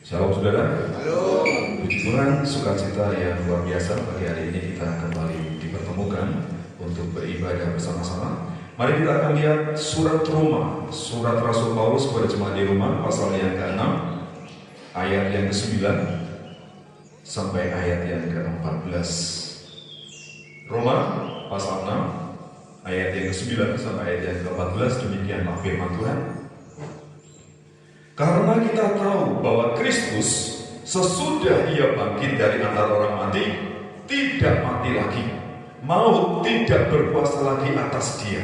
Shalom saudara. Halo. Puji Tuhan, sukacita yang luar biasa pagi hari ini kita kembali dipertemukan untuk beribadah bersama-sama. Mari kita akan lihat surat Roma, surat Rasul Paulus kepada jemaat di Roma, pasal yang ke-6, ayat yang ke-9 sampai ayat yang ke-14. Roma pasal 6, ayat yang ke-9 sampai ayat yang ke-14, demikianlah firman Tuhan. Karena kita tahu bahwa Kristus sesudah ia bangkit dari antara orang mati, tidak mati lagi. Maut tidak berkuasa lagi atas dia.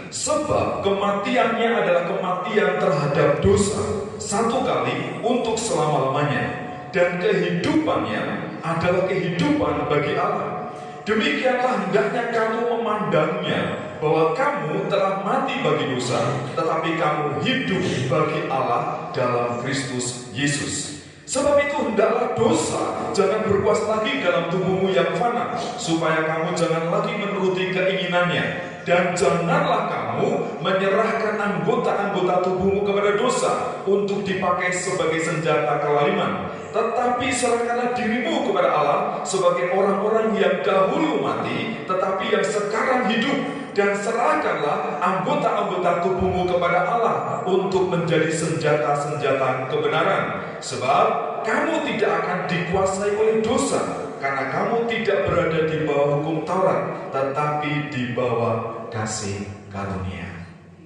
Sebab kematiannya adalah kematian terhadap dosa satu kali untuk selama-lamanya, dan kehidupannya adalah kehidupan bagi Allah. Demikianlah hendaknya kamu memandangnya, bahwa kamu telah mati bagi dosa, tetapi kamu hidup bagi Allah dalam Kristus Yesus. Sebab itu hendaklah dosa jangan berkuasa lagi dalam tubuhmu yang fana, supaya kamu jangan lagi menuruti keinginannya. Dan janganlah kamu menyerahkan anggota-anggota tubuhmu kepada dosa untuk dipakai sebagai senjata kelaliman. Tetapi serahkanlah dirimu kepada Allah sebagai orang-orang yang dahulu mati, tetapi yang sekarang hidup. Dan serahkanlah anggota-anggota tubuhmu kepada Allah untuk menjadi senjata-senjata kebenaran. Sebab kamu tidak akan dikuasai oleh dosa, karena kamu tidak berada di bawah hukum Taurat, tetapi di bawah kasih karunia.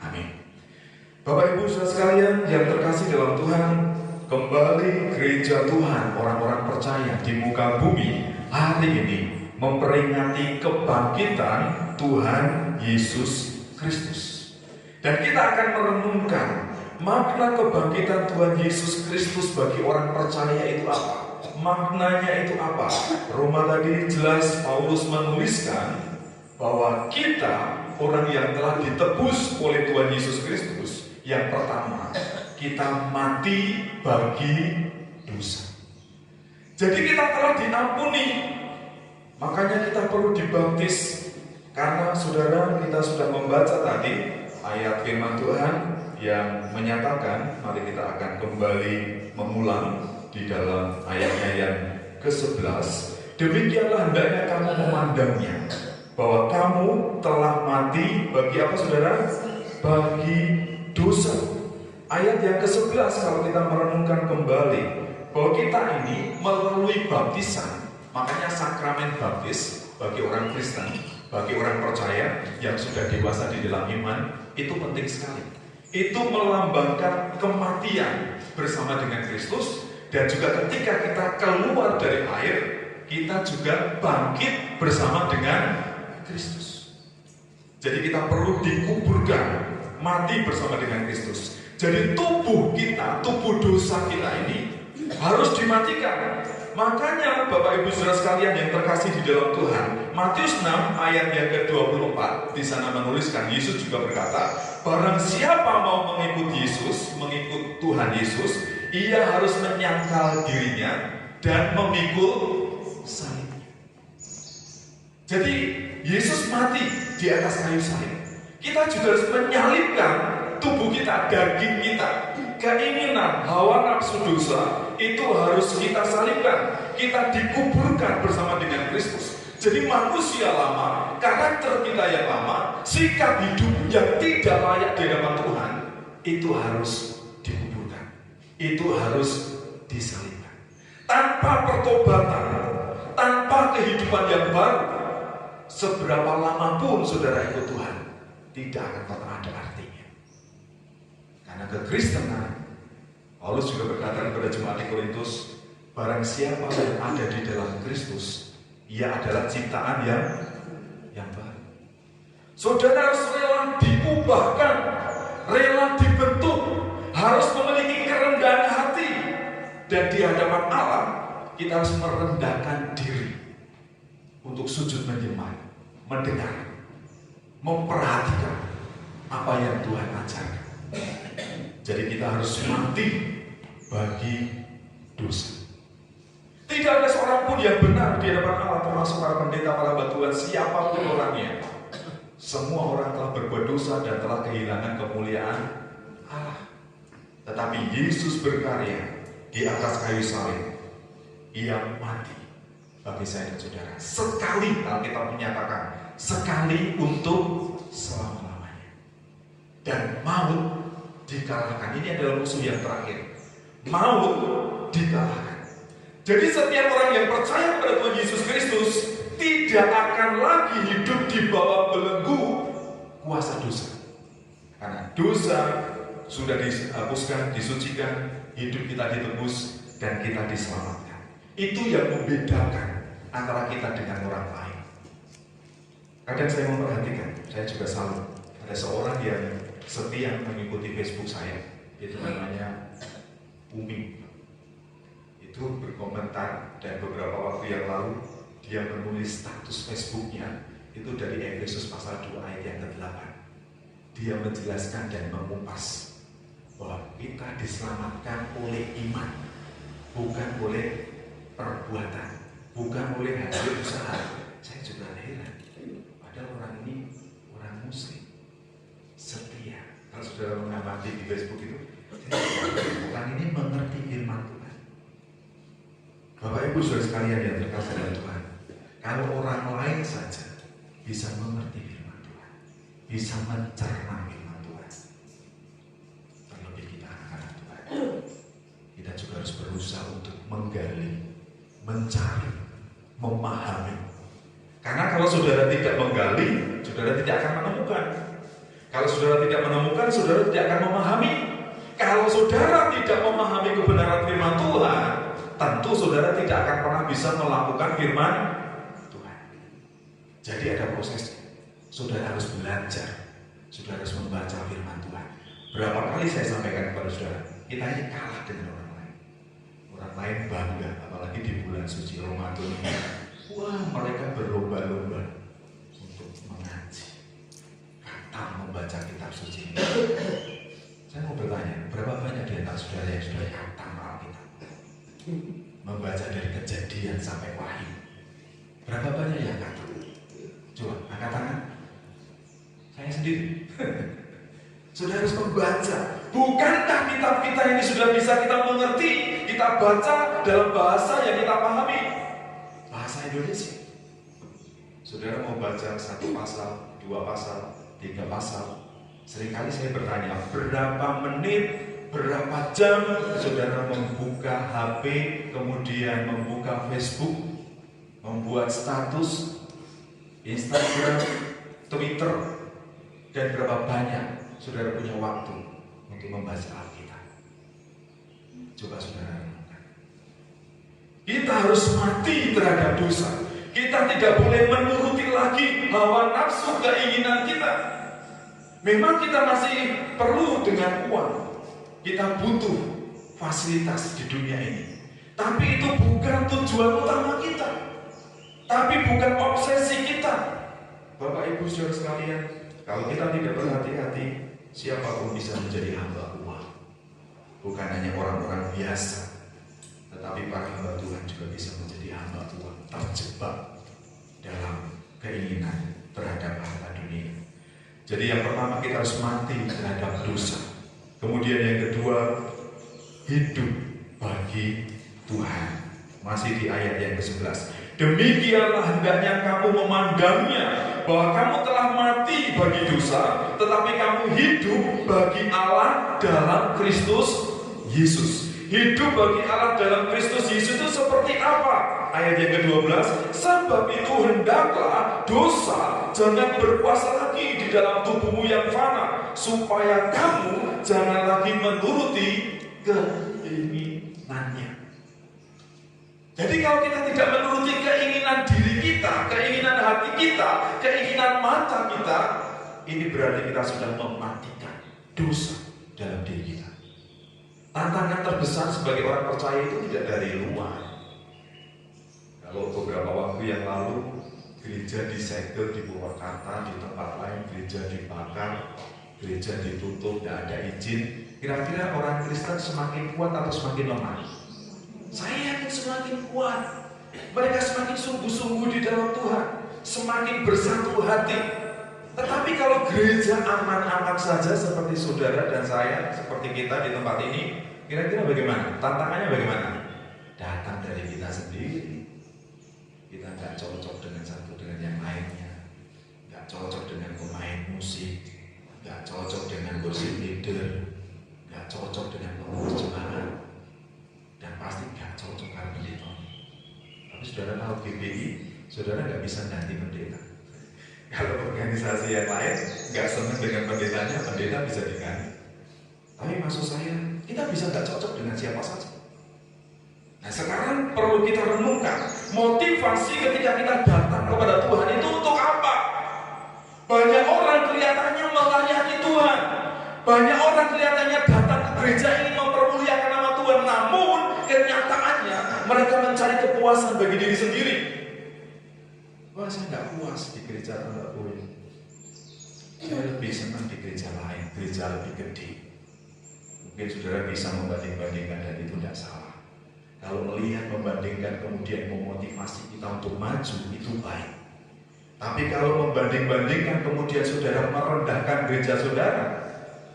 Amin. Bapak Ibu saudara sekalian yang terkasih dalam Tuhan, kembali gereja Tuhan, orang-orang percaya di muka bumi hari ini memperingati kebangkitan Tuhan Yesus Kristus. Dan kita akan merenungkan makna kebangkitan Tuhan Yesus Kristus bagi orang percaya itu apa? Maknanya itu apa? Roma tadi jelas Paulus menuliskan bahwa kita orang yang telah ditebus oleh Tuhan Yesus Kristus, yang pertama, kita mati bagi dosa. Jadi kita telah diampuni, makanya kita perlu dibaptis. Karena saudara, kita sudah membaca tadi ayat firman Tuhan yang menyatakan, mari kita akan kembali mengulang di dalam ayatnya yang ke-11. Demikianlah hendaknya kamu memandangnya, bahwa kamu telah mati bagi apa saudara? Bagi dosa. Ayat yang ke-11 kalau kita merenungkan kembali, bahwa kita ini melalui baptisan, makanya sakramen baptis bagi orang Kristen, bagi orang percaya yang sudah dewasa di dalam iman, itu penting sekali. Itu melambangkan kematian bersama dengan Kristus, dan juga ketika kita keluar dari air, kita juga bangkit bersama dengan Kristus. Jadi kita perlu dikuburkan, mati bersama dengan Kristus. Jadi tubuh kita, tubuh dosa kita ini harus dimatikan. Makanya Bapak Ibu saudara sekalian yang terkasih di dalam Tuhan, Matius 6 ayat yang ke-24 di sana menuliskan, Yesus juga berkata, barang siapa mau mengikut Yesus, mengikut Tuhan Yesus, ia harus menyangkal dirinya dan memikul salibnya. Jadi Yesus mati di atas kayu salib. Kita juga harus menyalibkan tubuh kita, daging kita. Keinginan, hawa nafsu dosa itu harus kita salibkan. Kita dikuburkan bersama dengan Kristus. Jadi manusia lama, karakter kita yang lama, sikap hidup yang tidak layak di hadapan Tuhan, itu harus dikuburkan. Itu harus disalibkan. Tanpa pertobatan, tanpa kehidupan yang baru, seberapa lama pun saudara ikut Tuhan, tidak akan pernah ada artinya. Karena kekristenan, Paulus juga berkata kepada jemaat di Korintus, barang siapa yang ada di dalam Kristus, ia adalah ciptaan yang baru. Saudara harus rela diubahkan, rela dibentuk, harus memiliki kerendahan hati, dan di hadapan Allah kita harus merendahkan diri untuk sujud menyembah, mendengar, memperhatikan apa yang Tuhan ajarkan. Jadi kita harus mati bagi dosa. Tidak ada seorang pun yang benar di hadapan Allah, termasuk para pendeta, para batuan, siapapun orangnya. Semua orang telah berbuat dosa dan telah kehilangan kemuliaan Allah. Tetapi Yesus berkarya di atas kayu salib. Ia mati bagi saya dan saudara. Sekali, Alkitab menyatakan, sekali untuk selama-lamanya. Dan maut dikalahkan. Ini adalah musuh yang terakhir. Maut dikalahkan. Jadi setiap orang yang percaya pada Tuhan Yesus Kristus tidak akan lagi hidup di bawah belenggu kuasa dosa. Karena dosa sudah dihapuskan, disucikan, hidup kita ditebus, dan kita diselamatkan. Itu yang membedakan antara kita dengan orang lain. Kadang saya memperhatikan, saya juga salut. Ada seorang yang setia mengikuti Facebook saya, itu namanya Umi. Itu berkomentar, dan beberapa waktu yang lalu dia menulis status Facebooknya itu dari Efesus pasal 2 ayat yang ke-8. Dia menjelaskan dan mengupas bahwa kita diselamatkan oleh iman, bukan oleh perbuatan, bukan oleh hasil usaha. Saya juga heran, padahal orang ini orang Muslim setia. Kalau saudara mengamati di Facebook itu, orang ini mengerti firman Tuhan. Bapak Ibu saudara sekalian yang terkasih dalam Tuhan, kalau orang lain saja bisa mengerti firman Tuhan, bisa mencerna firman Tuhan, terlebih kita anak-anak Tuhan, kita juga harus berusaha untuk menggali, mencari, memahami. Karena kalau saudara tidak menggali, saudara tidak akan menemukan. Kalau saudara tidak menemukan, saudara tidak akan memahami. Kalau saudara tidak memahami kebenaran firman Tuhan, tentu saudara tidak akan pernah bisa melakukan firman Tuhan. Jadi ada prosesnya. Saudara harus belajar, saudara harus membaca firman Tuhan. Berapa kali saya sampaikan kepada saudara, kita ini kalah dengan orang lain. Orang lain bangga, apalagi di bulan suci Ramadan ini. Wah, mereka berlomba-lomba untuk mengaji, membaca kitab suci ini. Saya mau bertanya, berapa banyak di antara saudara yang sudah khatam Alkitab? Membaca dari Kejadian sampai Wahyu. Berapa banyak yang khatam? Coba, angkat tangan. Saya sendiri. Saudara harus membaca. Bukankah kitab kita ini sudah bisa kita mengerti? Kita baca dalam bahasa yang kita pahami. Bahasa Indonesia. Saudara mau baca 1 pasal, 2 pasal, 3 pasal. Seringkali saya bertanya, berapa menit, berapa jam saudara membuka HP, kemudian membuka Facebook, membuat status, Instagram, Twitter, dan berapa banyak saudara punya waktu untuk membaca Alkitab. Coba saudara renungkan. Kita harus mati terhadap dosa. Kita tidak boleh menuruti lagi hawa nafsu keinginan kita. Memang kita masih perlu dengan uang. Kita butuh fasilitas di dunia ini. Tapi itu bukan tujuan utama kita. Tapi bukan obsesi kita. Bapak Ibu saudara sekalian, kalau kita tidak berhati-hati, siapapun bisa menjadi hamba uang. Bukan hanya orang-orang biasa, tetapi para hamba Tuhan juga bisa menjadi hamba uang, terjebak dalam keinginan terhadap harta dunia. Jadi yang pertama, kita harus mati terhadap dosa. Kemudian yang kedua, hidup bagi Tuhan. Masih di ayat yang ke-11. Demikianlah hendaknya kamu memandangnya, bahwa kamu telah mati bagi dosa, tetapi kamu hidup bagi Allah dalam Kristus Yesus. Hidup bagi Allah dalam Kristus Yesus itu seperti apa? Ayat yang ke-12, sebab itu hendaklah dosa jangan berkuasa lagi di dalam tubuhmu yang fana, supaya kamu jangan lagi menuruti keinginannya. Jadi kalau kita tidak menuruti keinginan diri kita, keinginan hati kita, keinginan mata kita, ini berarti kita sudah mematikan dosa dalam diri kita. Tantangan terbesar sebagai orang percaya itu tidak dari luar. Kalau beberapa waktu yang lalu gereja disegel di Purwakarta, di tempat lain gereja dibakar, gereja ditutup, tidak ada izin. Kira-kira orang Kristen semakin kuat atau semakin lemah? Saya yakin semakin kuat. Mereka semakin sungguh-sungguh di dalam Tuhan, semakin bersatu hati. Tetapi kalau gereja aman-aman saja seperti saudara dan saya, seperti kita di tempat ini, Kira-kira bagaimana? Tantangannya bagaimana? Datang dari kita sendiri. Kita nggak cocok dengan satu dengan yang lainnya, nggak cocok dengan pemain musik, nggak cocok dengan worship leader, nggak cocok dengan pengurus jemaat, dan pasti nggak cocok dengan pendeta. Tapi saudara tahu GPI, saudara nggak bisa ganti pendeta. Kalau organisasi yang lain nggak senang dengan pendetanya, pendeta bisa diganti. Tapi maksud saya, kita bisa nggak cocok dengan siapa saja. Nah sekarang perlu kita renungkan, motivasi ketika kita datang kepada Tuhan itu untuk apa? Banyak orang kelihatannya melayani Tuhan, banyak orang kelihatannya datang ke gereja ingin mempermuliakan nama Tuhan, namun kenyataannya mereka mencari kepuasan bagi diri sendiri. Wah, saya nggak puas di gereja tertentu. Saya lebih senang di gereja lain, gereja lebih gede. Mungkin saudara bisa membanding-bandingkan dan itu tidak salah. Kalau melihat membandingkan kemudian memotivasi kita untuk maju itu baik. Tapi kalau membanding-bandingkan kemudian saudara merendahkan gereja saudara,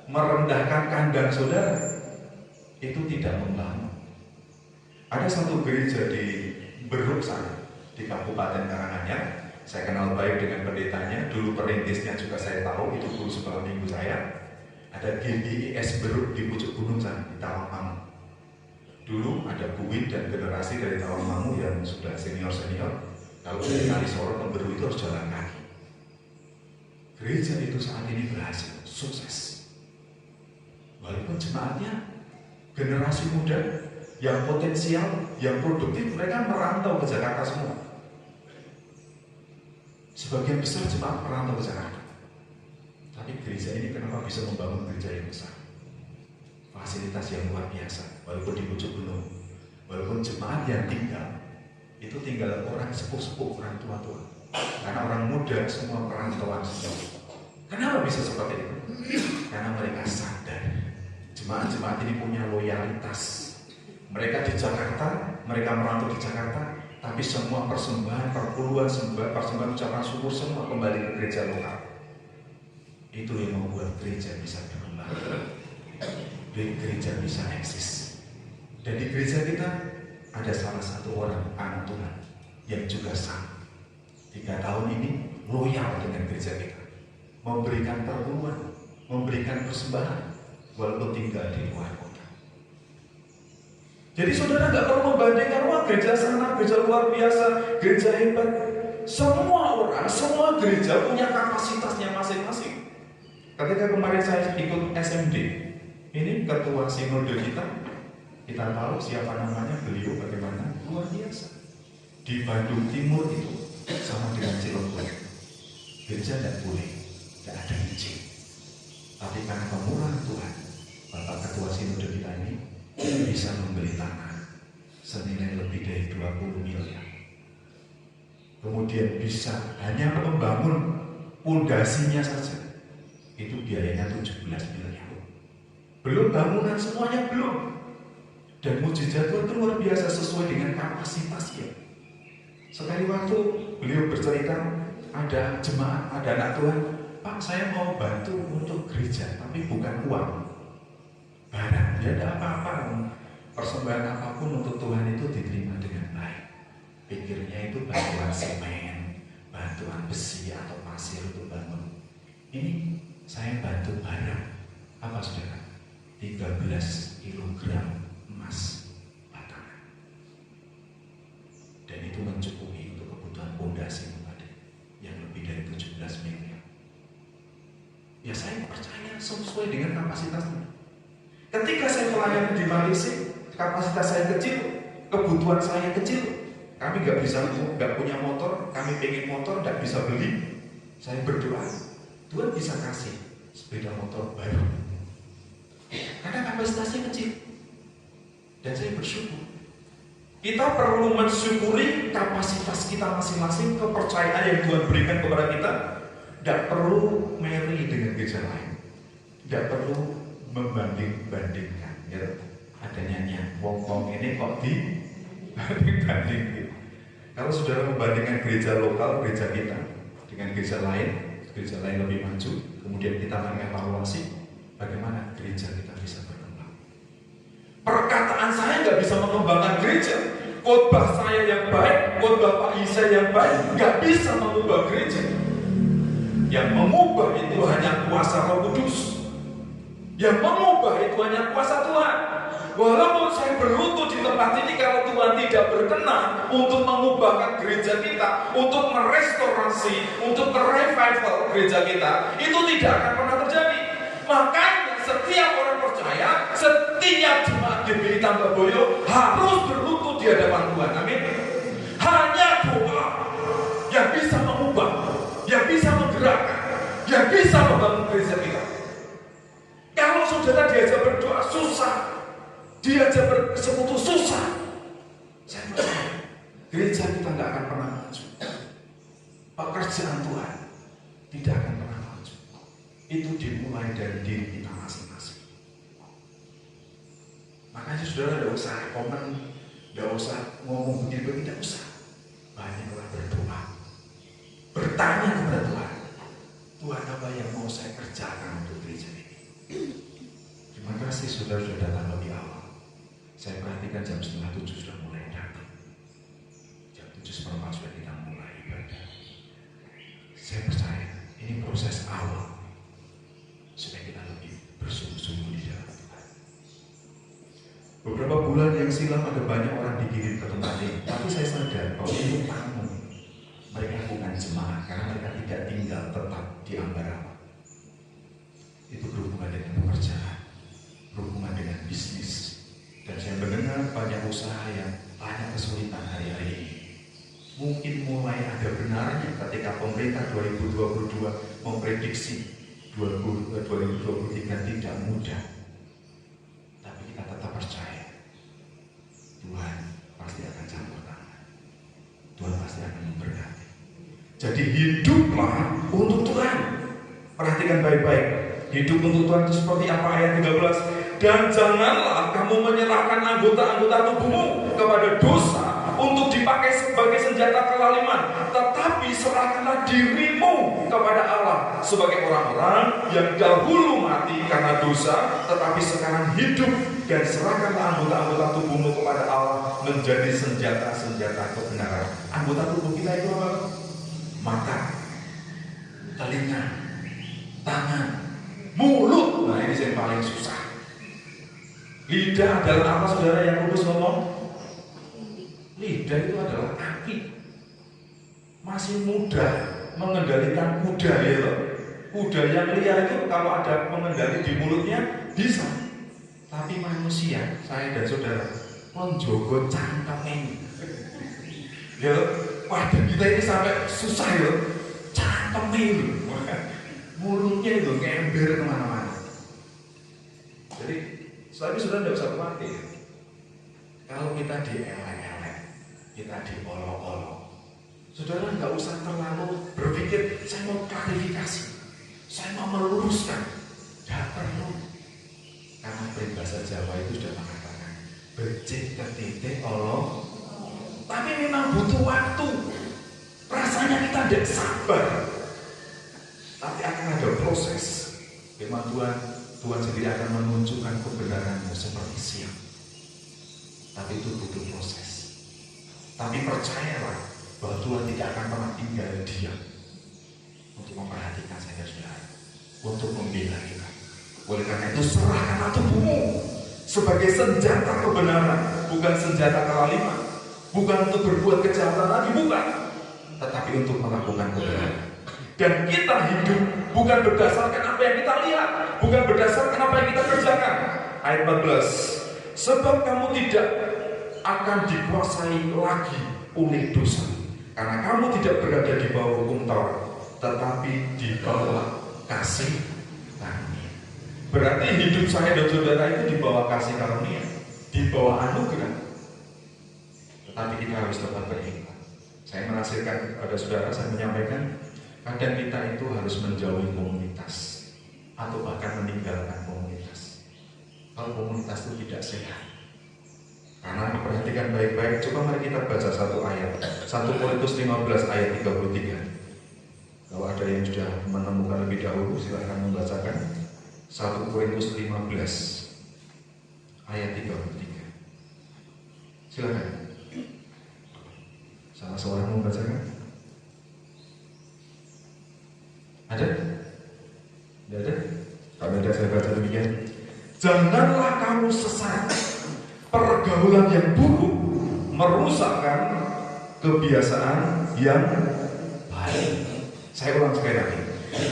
merendahkan kandang saudara, itu tidak membangun. Ada satu gereja di Beruk sana, di Kabupaten Karanganyar. Saya kenal baik dengan pendetanya, dulu perintisnya juga saya tahu, itu guru sekolah minggu saya. Ada GBIS Beruk di pucuk gunung sana, di Tawangmangu. Dulu ada Bu Win dan generasi dari Tawangmangu yang sudah senior-senior. Kalau dari Kalisoro ke Beruk itu harus jalan kaki. Gereja itu saat ini berhasil, sukses. Walaupun jemaatnya generasi muda yang potensial, yang produktif, mereka merantau ke Jakarta semua. Sebagian besar jemaat merantau ke Jakarta. Tapi gereja ini kenapa bisa membangun gereja yang besar? Fasilitas yang luar biasa, walaupun di pucuk gunung, walaupun jemaat yang tinggal, itu tinggal orang sepuh-sepuh, orang tua-tua. Karena orang muda semua perantauan semua. Kenapa bisa seperti itu? Karena mereka sadar jemaat-jemaat ini punya loyalitas. Mereka di Jakarta, mereka merantau di Jakarta, tapi semua persembahan, perpuluhan, persembahan ucapan syukur semua kembali ke gereja lokal. Itu yang membuat gereja bisa berkembang, gereja bisa eksis. Dan di gereja kita ada salah satu orang anak Tuhan yang juga sama. 3 tahun ini loyal dengan gereja kita, memberikan perpuluhan, memberikan persembahan, walaupun tinggal di luar kota. Jadi saudara nggak perlu membandingkan, wah gereja sana, gereja luar biasa, gereja hebat. Semua orang, semua gereja punya kapasitasnya masing-masing. Ketika kemarin saya ikut SMD, ini ketua sinode kita tahu siapa namanya, beliau bagaimana, luar biasa. Di Bandung Timur itu sama dengan Cilegon, gereja tidak boleh, tidak ada izin. Tapi karena kemurahan Tuhan, Bapak Ketua Sinode kita ini bisa membeli tanah senilai lebih dari 20 miliar. Kemudian bisa hanya membangun pondasinya saja, itu biayanya 17 miliar. Belum bangunan semuanya belum. Dan mujizat Tuhan itu luar biasa sesuai dengan kapasitasnya. Sekali waktu beliau bercerita, ada jemaat, ada anak Tuhan, Pak saya mau bantu untuk gereja, tapi bukan uang, barang, tidak ada apa-apa. Persembahan apapun untuk Tuhan itu diterima dengan baik. Pikirnya itu bantuan semen, bantuan besi atau pasir untuk bangun. Ini saya bantu barang, apa saudara? 13 kilogram emas batangan. Dan itu mencukupi untuk kebutuhan pondasi yang lebih dari 17 miliar. Ya saya percaya sesuai dengan kapasitasnya. Ketika saya melayani di Malaysia, kapasitas saya kecil, kebutuhan saya kecil. Kami nggak punya motor, kami pengen motor, nggak bisa beli. Saya berdoa, Tuhan bisa kasih sepeda motor baru. Karena kapasitasnya kecil. Dan saya bersyukur. Kita perlu mensyukuri kapasitas kita masing-masing, kepercayaan yang Tuhan berikan kepada kita. Tidak perlu meri dengan gereja lain. Tidak perlu membanding-bandingkan. Ya. Ada nyanyian, wong-wong ini kok dibanding-banding. Kalau saudara membandingkan gereja lokal, gereja kita dengan gereja lain lebih maju, kemudian kita mengevaluasi bagaimana gereja kita bisa berkembang. Pekerjaan saya nggak bisa mengembangkan gereja. Khotbah saya yang baik, khotbah Pak Isa yang baik, nggak bisa mengubah gereja. Yang mengubah itu hanya kuasa Roh Kudus. Yang mengubah itu hanya kuasa Tuhan. Walaupun saya berlutut di tempat ini, kalau Tuhan tidak berkenan untuk mengubahkan gereja kita, untuk merestorasi, untuk merevival gereja kita, itu tidak akan pernah terjadi. Makanya setiap orang percaya, setiap jemaat GBI Tambaboyo harus berlutut di hadapan Tuhan. Amin. Hanya doa yang bisa mengubah, yang bisa menggerakkan, yang bisa membangun gereja kita. Kalau saudara diajak berdoa susah, diajak bersekutu susah, saya percaya gereja kita tidak akan pernah maju. Pekerjaan Tuhan tidak akan pernah maju. Itu dimulai dari diri kita masing-masing. Makanya saudara tidak usah komen, tidak usah ngomong begitu, tidak usah. Banyaklah berdoa, bertanya kepada Tuhan. Tuhan, apa yang mau saya kerjakan untuk gereja ini? Terima kasih saudara sudah datang lebih awal. Saya perhatikan jam 6:30 sudah mulai datang. Jam 7:15 sudah kita mulai ibadah. Saya percaya ini proses awal supaya kita lebih bersungguh-sungguh di dalam Tuhan. Beberapa bulan yang silam ada banyak orang dikirim ke tempat ini, tapi saya sadar bahwa itu tamu. Mereka bukan jemaat karena mereka tidak tinggal tetap di Ambarawa. Itu berhubungan dengan pekerjaan, berhubungan dengan bisnis. Dan saya mendengar banyak usaha yang banyak kesulitan hari-hari ini. Mungkin mulai ada benarnya ketika pemerintah 2022 memprediksi 2023 tidak mudah. Tapi kita tetap percaya Tuhan pasti akan campur tangan. Tuhan pasti akan memberkati. Jadi hiduplah untuk Tuhan. Perhatikan baik-baik. Hidup untuk Tuhan itu seperti apa? Ayat 13. Dan janganlah kamu menyerahkan anggota-anggota tubuhmu kepada dosa untuk dipakai sebagai senjata kelaliman, tetapi serahkanlah dirimu kepada Allah sebagai orang-orang yang dahulu mati karena dosa, tetapi sekarang hidup, dan serahkanlah anggota-anggota tubuhmu kepada Allah menjadi senjata-senjata kebenaran. Anggota tubuh kita itu apa? Mata, telinga, tangan, mulut. Nah, ini yang paling susah. Lidah adalah apa, saudara yang lulus ngomong? Lidah itu adalah kaki. Masih muda mengendalikan kuda, ya loh. Kuda yang liar itu kalau ada pengendali di mulutnya bisa. Tapi manusia, saya dan saudara, menjogo cangkem ini. Ya loh, wadah kita ini sampai susah ya loh. Cangkem ini. Mulutnya itu ngember kemana-mana. Jadi tapi sudah tidak usah khawatir. Kalau kita dielek-elek, kita diolok-olok, saudara nggak usah terlalu berpikir saya mau klarifikasi, saya mau meluruskan. Tidak perlu. Karena peribahasa Jawa itu sudah mengatakan becik ketitik olok. Tapi memang butuh waktu. Rasanya kita tidak sabar. Tapi akan ada proses. Firman Tuhan sendiri akan menunjukkan kebenaranmu seperti siang. Tapi itu butuh proses. Tapi percayalah bahwa Tuhan tidak akan pernah tinggal diam untuk memperhatikan saya dan saudara, untuk membela kita. Oleh karena itu serahkanlah tubuhmu sebagai senjata kebenaran, bukan senjata kelaliman, bukan untuk berbuat kejahatan lagi, bukan, tetapi untuk melakukan kebenaran. Dan kita hidup bukan berdasarkan apa yang kita lihat, bukan berdasarkan apa yang kita kerjakan. Ayat 14. Sebab kamu tidak akan dikuasai lagi oleh dosa, karena kamu tidak berada di bawah hukum Taurat, tetapi di bawah kasih karunia. Berarti hidup saya dan saudara itu di bawah kasih karunia, di bawah anugerah. Tetapi kita harus tetap beriman. Saya menasihkan kepada saudara, saya menyampaikan, kadang kita itu harus menjauhi komunitas atau bahkan meninggalkan komunitas. Kalau komunitas itu tidak sehat. Karena perhatikan baik-baik, coba mari kita baca satu ayat, 1 Korintus 15 ayat 33. Kalau ada yang sudah menemukan lebih dahulu, silakan membacakan 1 Korintus 15 ayat 33. Silakan. Salah seorang mau bacakan? Ada? Tidak ada? Kalau ada saya baca demikian. Janganlah kamu sesat. Pergaulan yang buruk merusakkan kebiasaan yang baik. Saya ulang sekali lagi.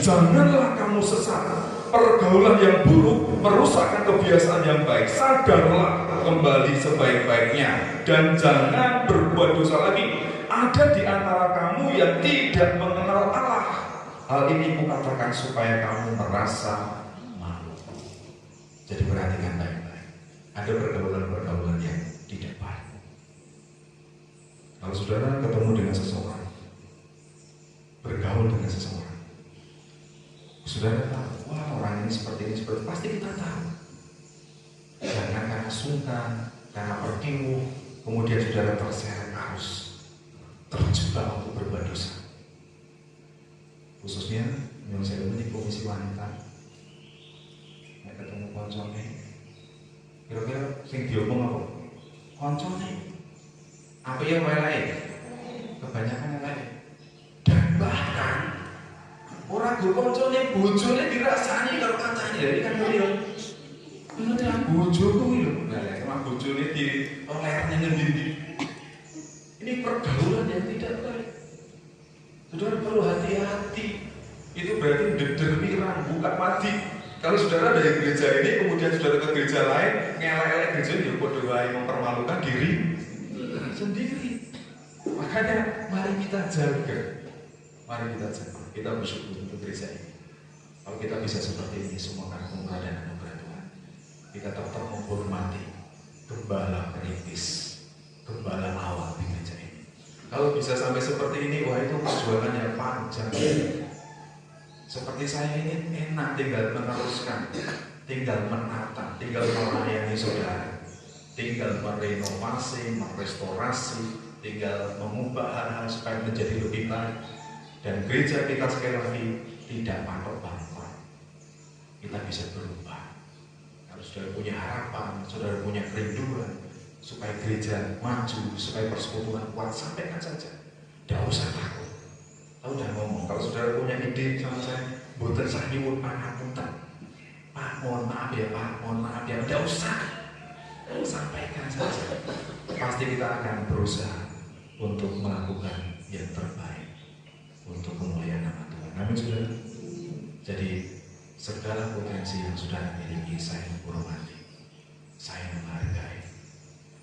Janganlah kamu sesat. Pergaulan yang buruk merusakkan kebiasaan yang baik. Sadarlah kembali sebaik-baiknya dan jangan berbuat dosa lagi. Ada di antara kamu yang tidak mengenal Allah. Hal ini kukatakan supaya kamu merasa malu. Jadi perhatikan baik-baik. Ada pergaulan-pergaulan yang tidak baik. Kalau saudara ketemu dengan seseorang, bergaul dengan seseorang, saudara tahu, wah orang ini seperti pasti kita tahu. Jangan karena sungkan, karena pertiwu, kemudian saudara terseret arus, terjebak untuk berbuat dosa. Khususnya yang saya di komisi wanita, saya ketemu koncone, kira-kira sing diomong apa? Koncone, apa yang lain? Kebanyakan yang lain. Dan bahkan orang gue koncone bojone dirasani kalau kancane dari kan beliau. Beneran bojoku lho. Nah, sama bojone di lernya ngendi. Ini pergaulan yang tidak baik. Saudara perlu hati-hati. Itu berarti dedermiran, bukan mati. Kalau saudara dari gereja ini, kemudian saudara ke gereja lain, ngelek-elek gereja ini, kode wae mempermalukan diri sendiri. Makanya mari kita jaga. Mari kita jaga. Kita bersyukur untuk gereja ini. Kalau kita bisa seperti ini, semua karena murah dan anugerah Tuhan. Kita tetap menghormati gembala perintis, gembala awal di gereja ini. Kalau bisa sampai seperti ini, wah itu perjuangan yang panjang. Seperti saya ini enak tinggal meneruskan, tinggal menata, tinggal melayani saudara, tinggal merenovasi, merestorasi, tinggal mengubah hal-hal supaya menjadi lebih baik. Dan gereja kita sekali lagi tidak patok bangkrut. Kita bisa berubah. Kalau saudara punya harapan, saudara punya kerinduan supaya gereja maju, supaya persekutuan kuat, sampaikan saja. Tidak usah takut. Tahu udah ngomong. Kalau saudara punya ide sama saya, boten sah nyuwun pangapunten. Pak, mohon maaf ya Pak, mohon maaf ya. Tidak usah. Sampaikan saja. Pasti kita akan berusaha untuk melakukan yang terbaik untuk kemuliaan nama Tuhan. Amin saudara. Jadi segala potensi yang saudara miliki saya menghormati, saya menghargai.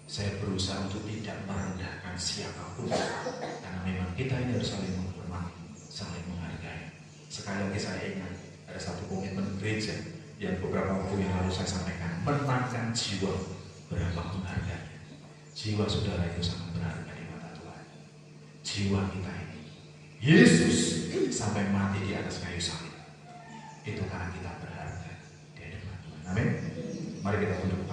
Saya berusaha untuk tidak merendahkan siapapun, karena memang kita ini harus saling menghormati, saling menghargai. Sekali lagi saya ingat ada satu komitmen gereja yang beberapa waktu yang lalu saya sampaikan, menangkan jiwa berapa menghargai. Jiwa saudara itu sangat berharga di mata Tuhan. Jiwa kita ini, Yesus sampai mati di atas kayu salib, itu karena kita berharga di hadapan Tuhan. Amin. Mari kita tunduk.